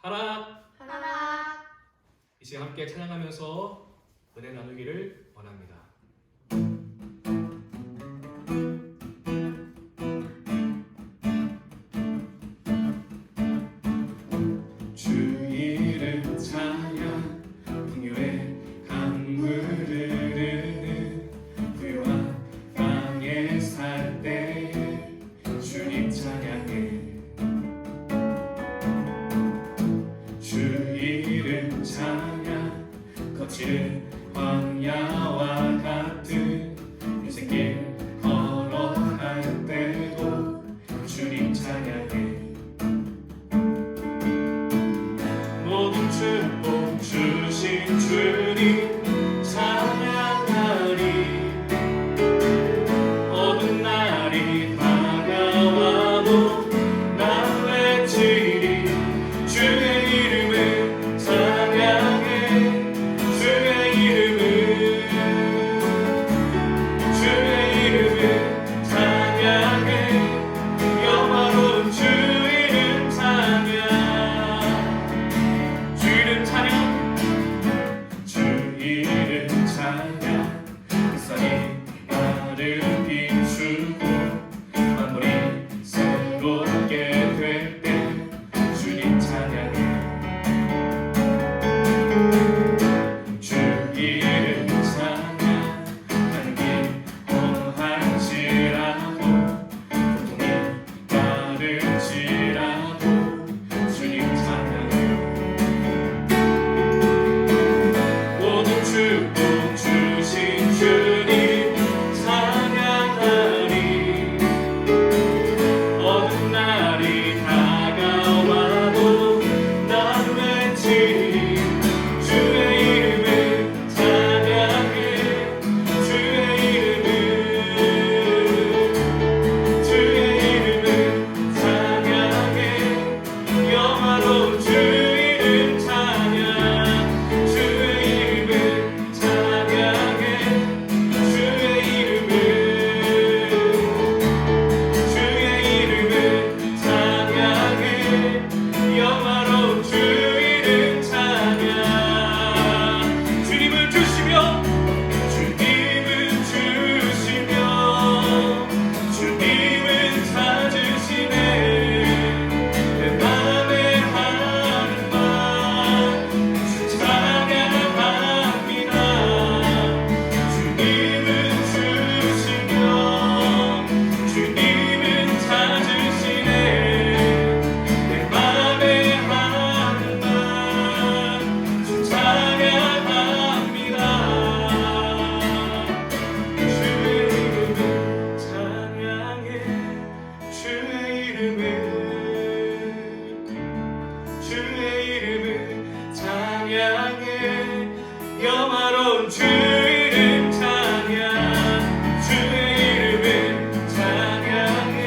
하나. 하나. 이제 함께 찬양하면서 은혜 나누기를 원합니다. 주 이름 찬양 풍요의 강물을 흐르는 부유한 땅에 살 때에 주님 찬양해. 주 이름 찬양 거칠은 광야와 같은 인생길 걸어갈 때도 주님 찬양해. 모든 축복 주신 주님 찬양하리. 어두운 날이 다가와도 난 외치리. 주의 이름을 찬양해. 주의 이름을 찬양해. 영화로운 주 이름 찬양. 주 이름 찬양. 주 이름 찬양. 햇살이 나를 비추고 만물이 새롭게 될 때 주님 찬양해. 주 이름 찬양. 하는 길 험할지라도 고통이 많을지라도 주님 찬양해. 모든 축복 주신 주님 찬양하리. 어두운 날이 다가와도 난 외치리. 주의 이름을 찬양해. 주의 이름을 찬양해. 영화로운 주 이름 찬양. 주의 이름을 찬양해. 주의 이름을 찬양해. 영화로운 주 이름 찬양. 주님을 주시며 주님을 찾으시네. 내 맘에 하는 말 주 찬양합니다. 주님을 주시며 주님을 찾으시네. 내 맘에 하는 말 주 찬양합니다. 주의 이름을 찬양해. 영화로운 주 이름 찬양. 주의 이름을 찬양해.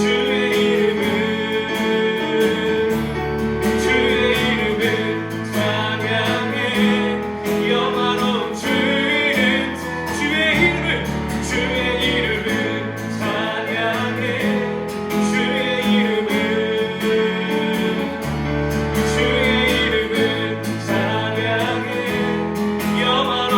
주의 이름을 찬양해. 영화로운 주 이름. 주의 이름을 찬양해. 주의 이름을 찬양해. 영화로운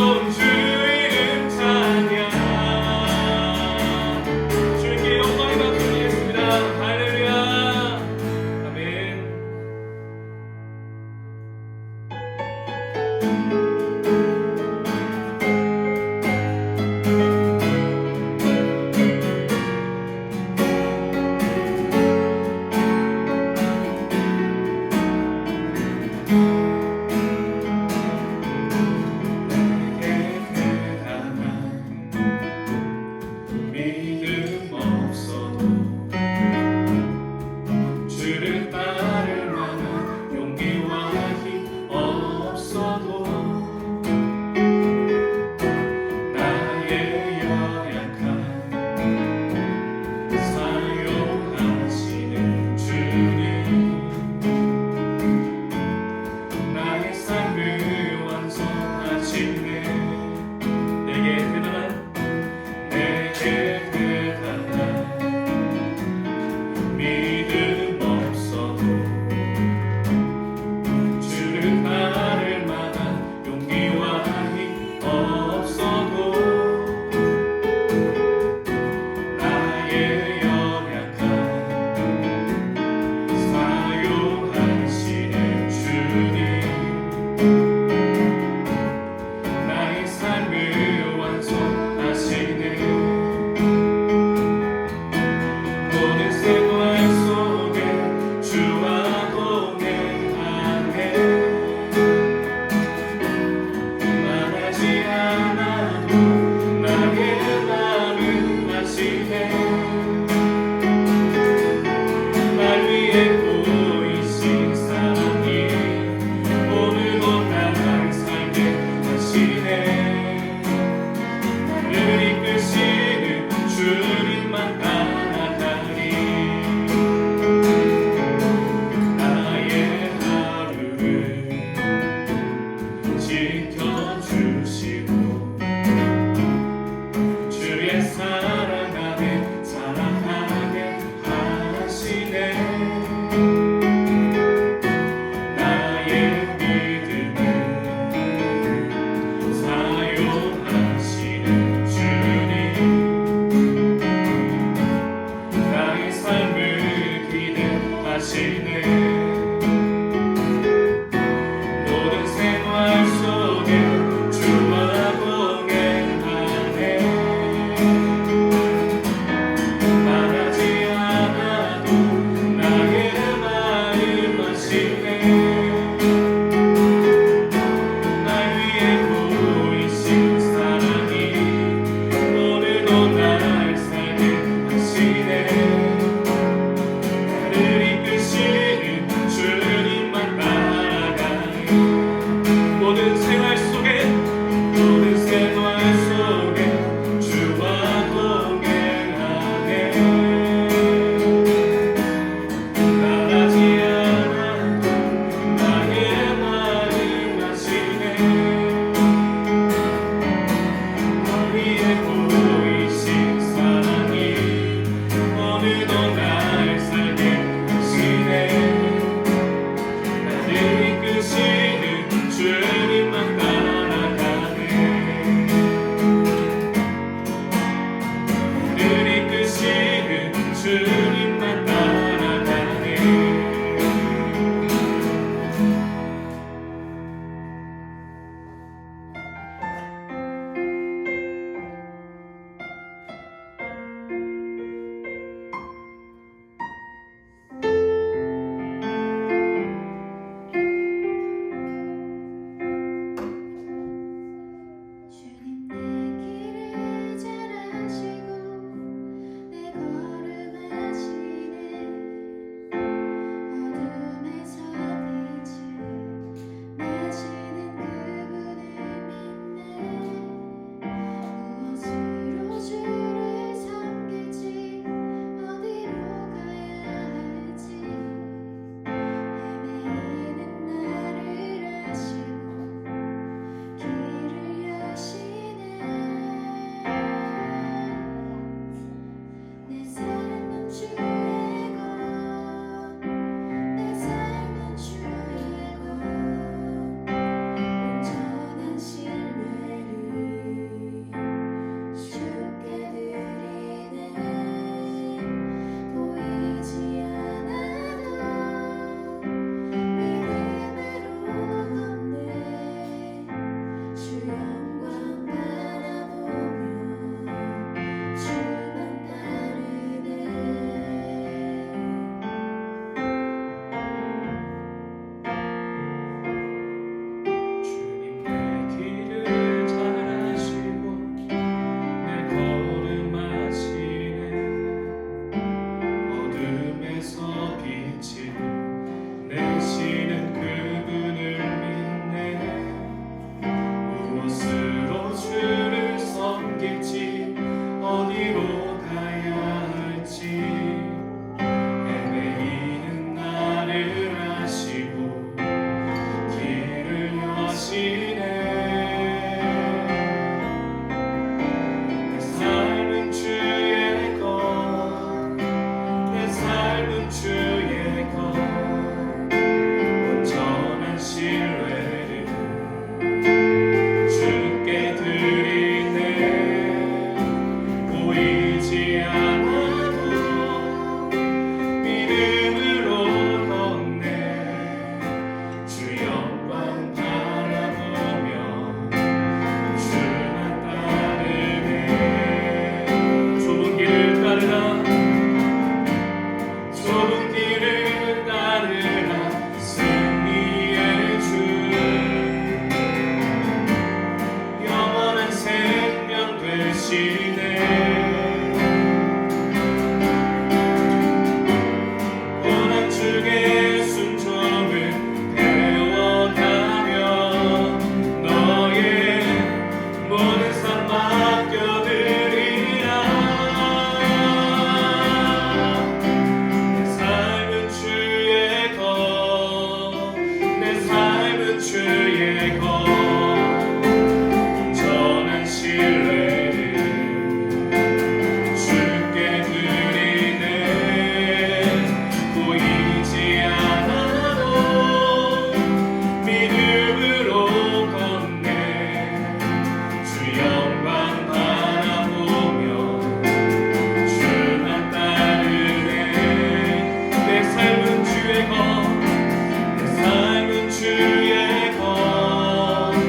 주의 것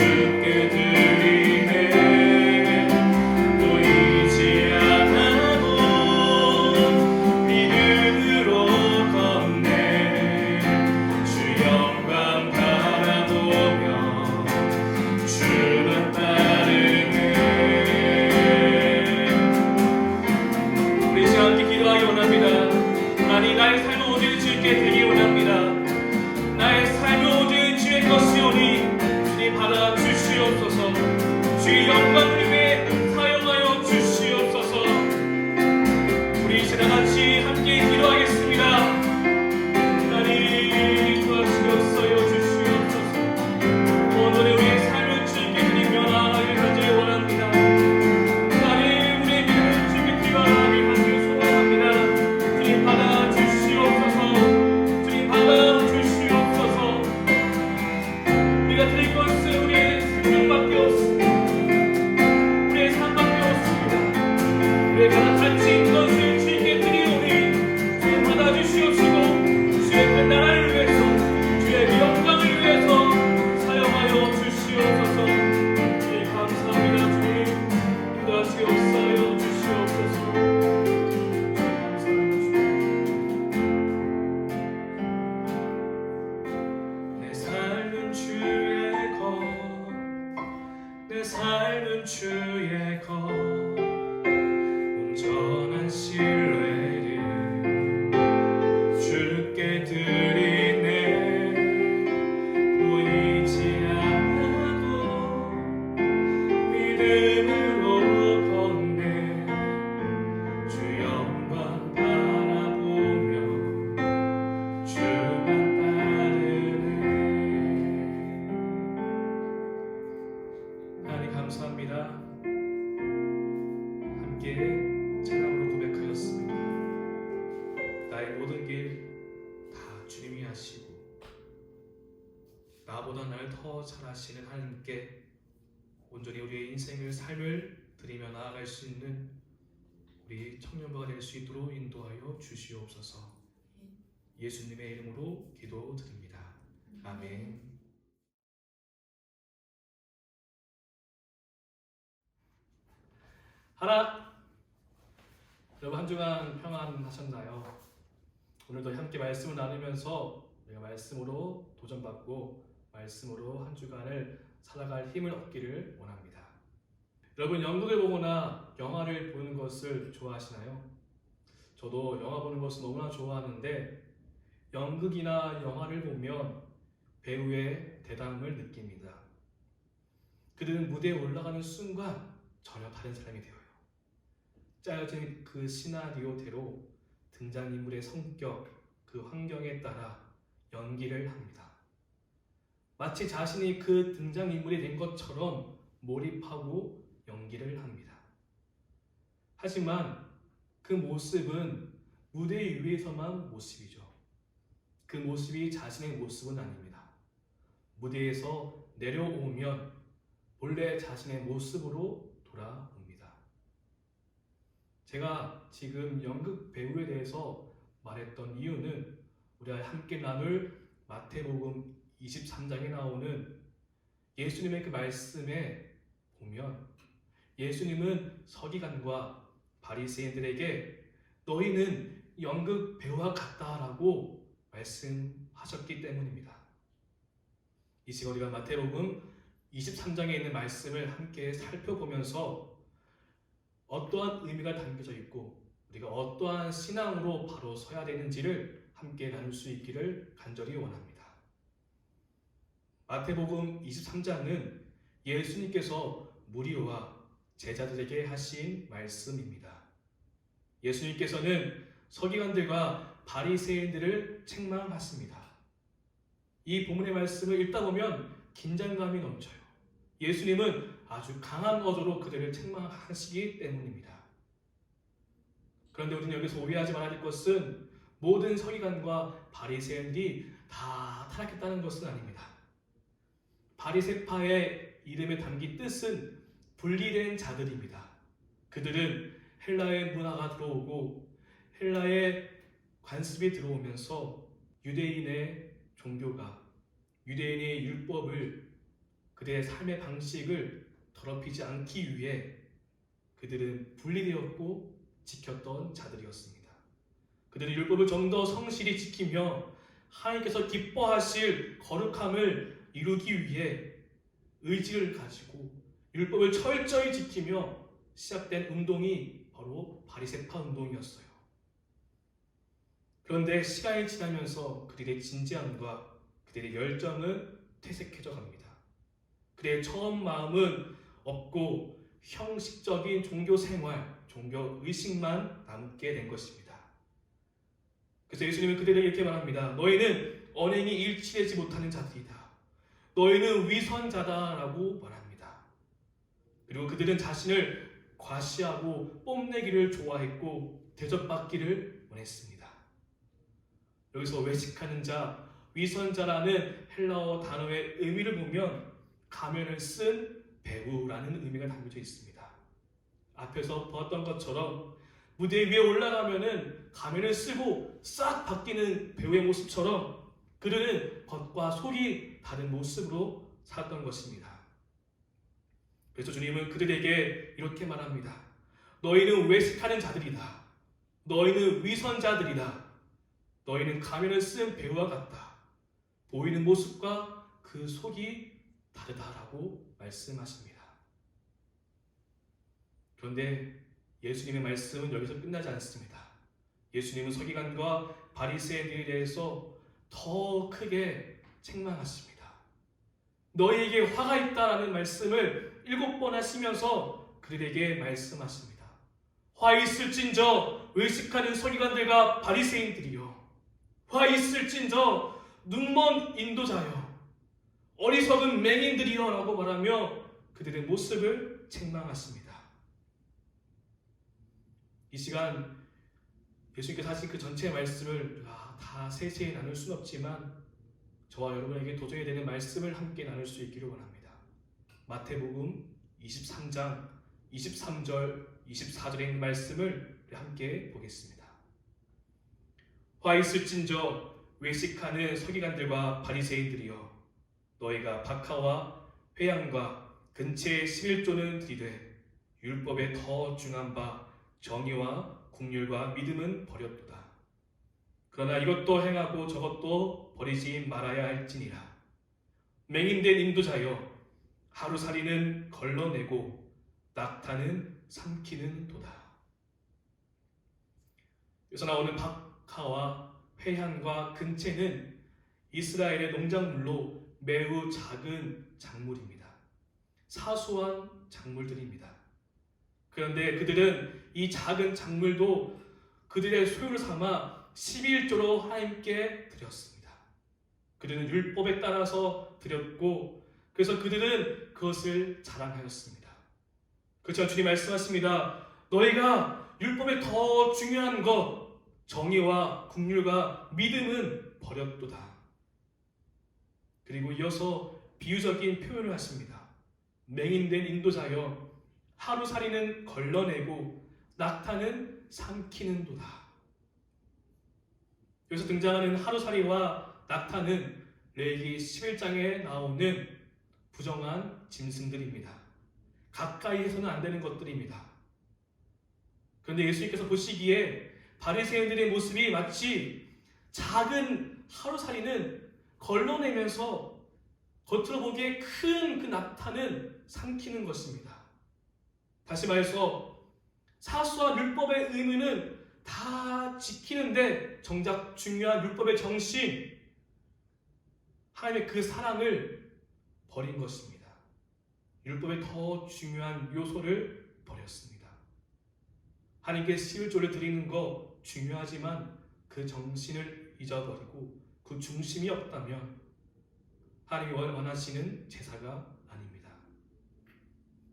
주께 드리네. 보이지 않아도 믿음으로 걷네. 주 영광 바라보며 주만 따르네. 우리 시간 함께 기도하기 원합니다. 하나님, 나의 삶은 오직 주께 드리기 원합니다. 나의 삶은 오직 주의 것이오니 주님 받아 주시옵소서. 주의 영광을 위해 사용하여 주시옵소서. 우리 시다같이 함께 기도하겠습니다. 하나님 도와주시옵소서. 주시옵소서. 오늘의 우리의 삶을 주께 드리며 나아가길 간절히 원합니다. 하나님, 우리의 믿음을 주께 기도하기 간절히 소망합니다. 주님 받아 주시옵소서. 주님 받아 주시옵소서. 우리가 드릴 것은 우리의 생명밖에 없습니다. 우리의 삶밖에 없습니다. 우리가 가치 있는 것을 주님께 드리오니 주님 받아 주시옵시고 주의 큰 나라를 위해서 주의 영광을 위해서 사용하여 주시옵소서. 주님 감사합니다. 주님 인도하시옵소서. 주시옵소서. 내 삶은 주의 것, 내 삶은 주의 것, 온전한 신뢰를 주께 드리네. 보이지 않아도 믿음으로 걷네. 주 영광 바라보며 주만 따르네. 하나님 감사합니다. 함께 찬양으로 고백하였습니다. 나의 모든 길 다 주님이 하시고 나보다 나를 더 잘 아시는 하나님께 온전히 우리의 인생을 삶을 드리며 나아갈 수 있는 우리 청년부가 될 수 있도록 인도하여 주시옵소서. 예수님의 이름으로 기도드립니다. 아멘. 하나, 여러분 한 주간 평안하셨나요? 오늘도 함께 말씀을 나누면서 우리가 말씀으로 도전받고 말씀으로 한 주간을 살아갈 힘을 얻기를 원합니다. 여러분, 연극을 보거나 영화를 보는 것을 좋아하시나요? 저도 영화 보는 것을 너무나 좋아하는데 연극이나 영화를 보면 배우의 대담을 느낍니다. 그들은 무대에 올라가는 순간 전혀 다른 사람이 되어요. 짜여진 그 시나리오대로 등장인물의 성격, 그 환경에 따라 연기를 합니다. 마치 자신이 그 등장인물이 된 것처럼 몰입하고 연기를 합니다. 하지만 그 모습은 무대 위에서만 모습이죠. 그 모습이 자신의 모습은 아닙니다. 무대에서 내려오면 본래 자신의 모습으로 돌아옵니다. 제가 지금 연극 배우에 대해서 말했던 이유는 우리가 함께 나눌 마태복음 23장에 나오는 예수님의 그 말씀에 보면 예수님은 서기관과 바리새인들에게 너희는 연극 배우와 같다라고 말씀하셨기 때문입니다. 이 시간 우리가 마태복음 23장에 있는 말씀을 함께 살펴보면서 어떠한 의미가 담겨져 있고 우리가 어떠한 신앙으로 바로 서야 되는지를 함께 나눌 수 있기를 간절히 원합니다. 마태복음 23장은 예수님께서 무리와 제자들에게 하신 말씀입니다. 예수님께서는 서기관들과 바리새인들을 책망하십니다. 이 본문의 말씀을 읽다 보면 긴장감이 넘쳐요. 예수님은 아주 강한 어조로 그들을 책망하시기 때문입니다. 그런데 우리는 여기서 오해하지 말아야 될 것은 모든 서기관과 바리새인들이 다 타락했다는 것은 아닙니다. 바리새파의 이름에 담긴 뜻은 분리된 자들입니다. 그들은 헬라의 문화가 들어오고 헬라의 관습이 들어오면서 유대인의 종교가 유대인의 율법을 그들의 삶의 방식을 더럽히지 않기 위해 그들은 분리되었고 지켰던 자들이었습니다. 그들은 율법을 좀 더 성실히 지키며 하나님께서 기뻐하실 거룩함을 이루기 위해 의지를 가지고 율법을 철저히 지키며 시작된 운동이 바로 바리새파 운동이었어요. 그런데 시간이 지나면서 그들의 진지함과 그들의 열정은 퇴색해져 갑니다. 그들의 처음 마음은 없고 형식적인 종교 생활, 종교 의식만 남게 된 것입니다. 그래서 예수님은 그들에게 이렇게 말합니다. 너희는 언행이 일치되지 못하는 자들이다. 너희는 위선자다라고 말합니다. 그리고 그들은 자신을 과시하고 뽐내기를 좋아했고 대접받기를 원했습니다. 여기서 외식하는 자, 위선자라는 헬라어 단어의 의미를 보면 가면을 쓴 배우라는 의미가 담겨져 있습니다. 앞에서 보았던 것처럼 무대 위에 올라가면은 가면을 쓰고 싹 바뀌는 배우의 모습처럼 그들은 겉과 속이 다른 모습으로 살았던 것입니다. 그래서 주님은 그들에게 이렇게 말합니다. 너희는 외식하는 자들이다. 너희는 위선자들이다. 너희는 가면을 쓴 배우와 같다. 보이는 모습과 그 속이 다르다라고 말씀하십니다. 그런데 예수님의 말씀은 여기서 끝나지 않습니다. 예수님은 서기관과 바리새인들에 대해서 더 크게 책망하십니다. 너희에게 화가 있다라는 말씀을 7번 하시면서 그들에게 말씀하십니다. 화 있을진저 외식하는 서기관들과 바리새인들이여, 화 있을진저 눈먼 인도자여, 어리석은 맹인들이여 라고 말하며 그들의 모습을 책망하십니다. 이 시간 예수님께서 하신 그 전체의 말씀을 다 세세히 나눌 수는 없지만 저와 여러분에게 도전이 되는 말씀을 함께 나눌 수 있기를 원합니다. 마태복음 23장 23절 24절에 있는 말씀을 함께 보겠습니다. 화 있을진저 외식하는 서기관들과 바리새인들이여, 너희가 박하와 회향과 근체의 11조는 드리되 율법에 더 중한 바 정의와 국률과 믿음은 버렸도다. 그러나 이것도 행하고 저것도 버리지 말아야 할지니라. 맹인된 인도자여, 하루살이는 걸러내고 낙타는 삼키는 도다. 여기서 나오는 박하와 회향과 근체는 이스라엘의 농작물로 매우 작은 작물입니다. 사소한 작물들입니다. 그런데 그들은 이 작은 작물도 그들의 소유를 삼아 11조로 하나님께 드렸습니다. 그들은 율법에 따라서 드렸고, 그래서 그들은 그것을 자랑하였습니다. 그렇죠. 주님 말씀하십니다. 너희가 율법에 더 중요한 것, 정의와 국률과 믿음은 버렸도다. 그리고 이어서 비유적인 표현을 하십니다. 맹인된 인도자여, 하루살이는 걸러내고 낙타는 삼키는 도다. 여기서 등장하는 하루살이와 낙타는 레위기 11장에 나오는 부정한 짐승들입니다. 가까이 해서는 안 되는 것들입니다. 그런데 예수님께서 보시기에 바리새인들의 모습이 마치 작은 하루살이는 걸러내면서 겉으로 보기에 큰 그 낙타는 삼키는 것입니다. 다시 말해서 사소한 율법의 의무는 다 지키는데 정작 중요한 율법의 정신, 하나님의 그 사랑을 버린 것입니다. 율법의 더 중요한 요소를 버렸습니다. 하나님께 11조를 드리는 거 중요하지만 그 정신을 잊어버리고 그 중심이 없다면 하나님이 원하시는 제사가 아닙니다.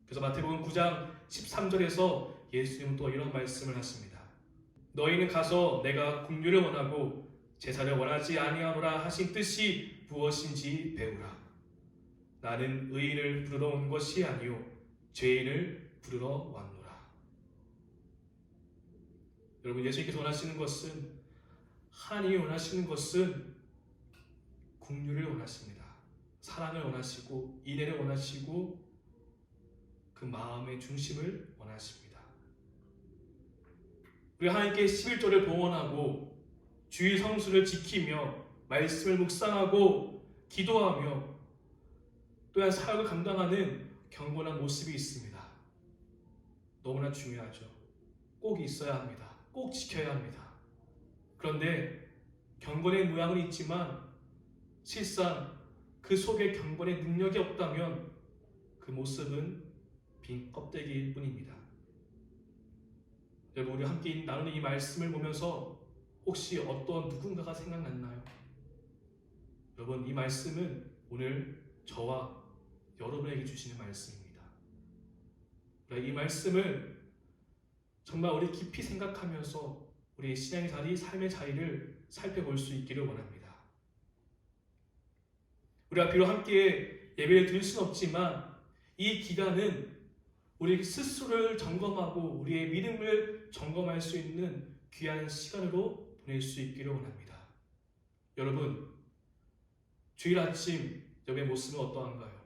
그래서 마태복음 9장 13절에서 예수님은 또 이런 말씀을 하십니다. 너희는 가서 내가 긍휼을 원하고 제사를 원하지 아니하노라 하신 뜻이 무엇인지 배우라. 나는 의인을 부르러 온 것이 아니요 죄인을 부르러 왔노라. 여러분, 예수님께서 원하시는 것은, 하나님이 원하시는 것은 긍휼을 원하십니다. 사랑을 원하시고 인애를 원하시고 그 마음의 중심을 원하십니다. 우리 하나님께 11조를 봉헌하고 주일 성수를 지키며 말씀을 묵상하고 기도하며 또한 사역을 감당하는 경건한 모습이 있습니다. 너무나 중요하죠. 꼭 있어야 합니다. 꼭 지켜야 합니다. 그런데 경건의 모양은 있지만 실상 그 속에 경건의 능력이 없다면 그 모습은 빈 껍데기일 뿐입니다. 여러분, 우리 함께 나누는 이 말씀을 보면서 혹시 어떤 누군가가 생각났나요? 여러분, 이 말씀은 오늘 저와 여러분에게 주시는 말씀입니다. 이 말씀을 정말 우리 깊이 생각하면서 우리 신앙의 자리, 삶의 자리를 살펴볼 수 있기를 원합니다. 우리가 비록 함께 예배를 드릴 수는 없지만 이 기간은 우리 스스로를 점검하고 우리의 믿음을 점검할 수 있는 귀한 시간으로 보낼 수 있기를 원합니다. 여러분, 주일 아침 여배 모습은 어떠한가요?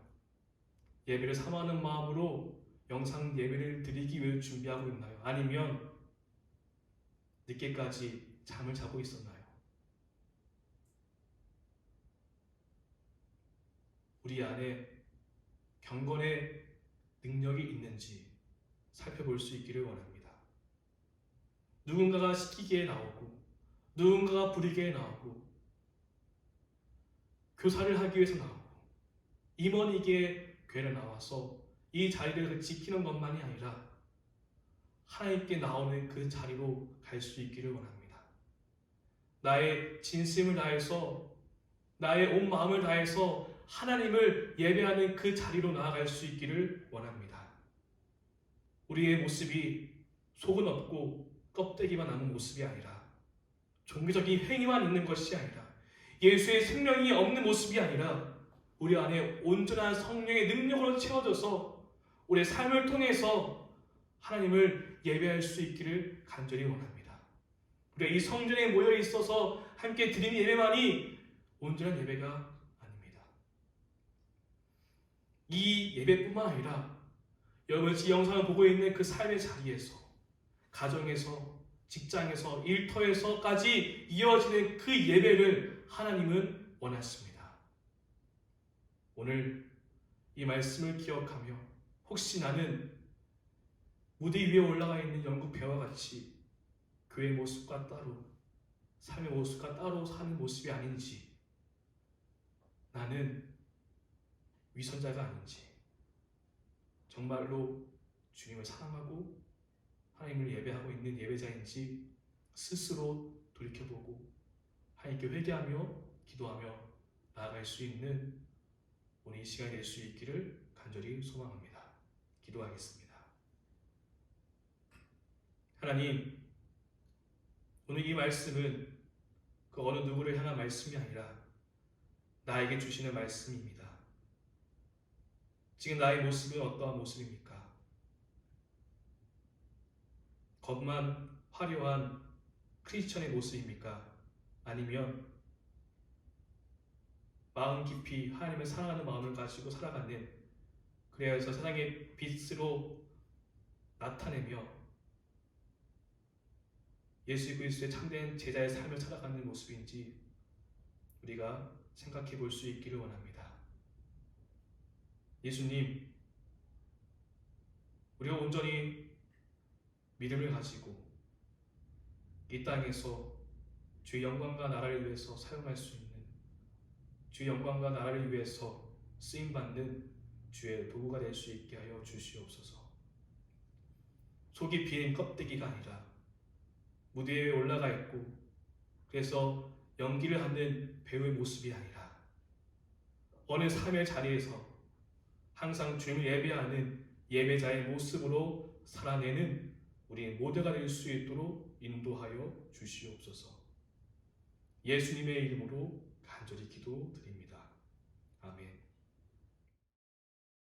예배를 사모하는 마음으로 영상 예배를 드리기 위해 준비하고 있나요? 아니면 늦게까지 잠을 자고 있었나요? 우리 안에 경건의 능력이 있는지 살펴볼 수 있기를 원합니다. 누군가가 시키기에 나오고 누군가가 부리기에 나오고 교사를 하기 위해서 나오고 임원에게 교회에 나와서 이 자리를 지키는 것만이 아니라 하나님께 나오는 그 자리로 갈 수 있기를 원합니다. 나의 진심을 다해서 나의 온 마음을 다해서 하나님을 예배하는 그 자리로 나아갈 수 있기를 원합니다. 우리의 모습이 속은 없고 껍데기만 남은 모습이 아니라 종교적인 행위만 있는 것이 아니라 예수의 생명이 없는 모습이 아니라 우리 안에 온전한 성령의 능력으로 채워져서 우리의 삶을 통해서 하나님을 예배할 수 있기를 간절히 원합니다. 우리가 이 성전에 모여 있어서 함께 드리는 예배만이 온전한 예배가 아닙니다. 이 예배뿐만 아니라 여러분 이 영상을 보고 있는 그 삶의 자리에서 가정에서 직장에서 일터에서까지 이어지는 그 예배를 하나님은 원하십니다. 오늘 이 말씀을 기억하며 혹시 나는 무대 위에 올라가 있는 연극 배우와 같이 교회의 모습과 따로 삶의 모습과 따로 사는 모습이 아닌지, 나는 위선자가 아닌지, 정말로 주님을 사랑하고 하나님을 예배하고 있는 예배자인지 스스로 돌이켜보고 하나님께 회개하며 기도하며 나아갈 수 있는 오늘 이 시간이 될 수 있기를 간절히 소망합니다. 기도하겠습니다. 하나님, 오늘 이 말씀은 그 어느 누구를 향한 말씀이 아니라 나에게 주시는 말씀입니다. 지금 나의 모습은 어떠한 모습입니까? 겉만 화려한 크리스천의 모습입니까? 아니면 마음 깊이 하나님을 사랑하는 마음을 가지고 살아가는, 그래서 세상의 빛으로 나타내며 예수 그리스도의 참된 제자의 삶을 살아가는 모습인지 우리가 생각해 볼 수 있기를 원합니다. 예수님, 우리가 온전히 믿음을 가지고 이 땅에서 주의 영광과 나라를 위해서 사용할 수 있는, 주의 영광과 나라를 위해서 쓰임받는 주의 도구가 될 수 있게 하여 주시옵소서. 속이 빈 껍데기가 아니라 무대 위에 올라가 있고 그래서 연기를 하는 배우의 모습이 아니라 어느 삶의 자리에서 항상 주님을 예배하는 예배자의 모습으로 살아내는 우리 모두가 될 수 있도록 인도하여 주시옵소서. 예수님의 이름으로 간절히 기도드립니다. 아멘.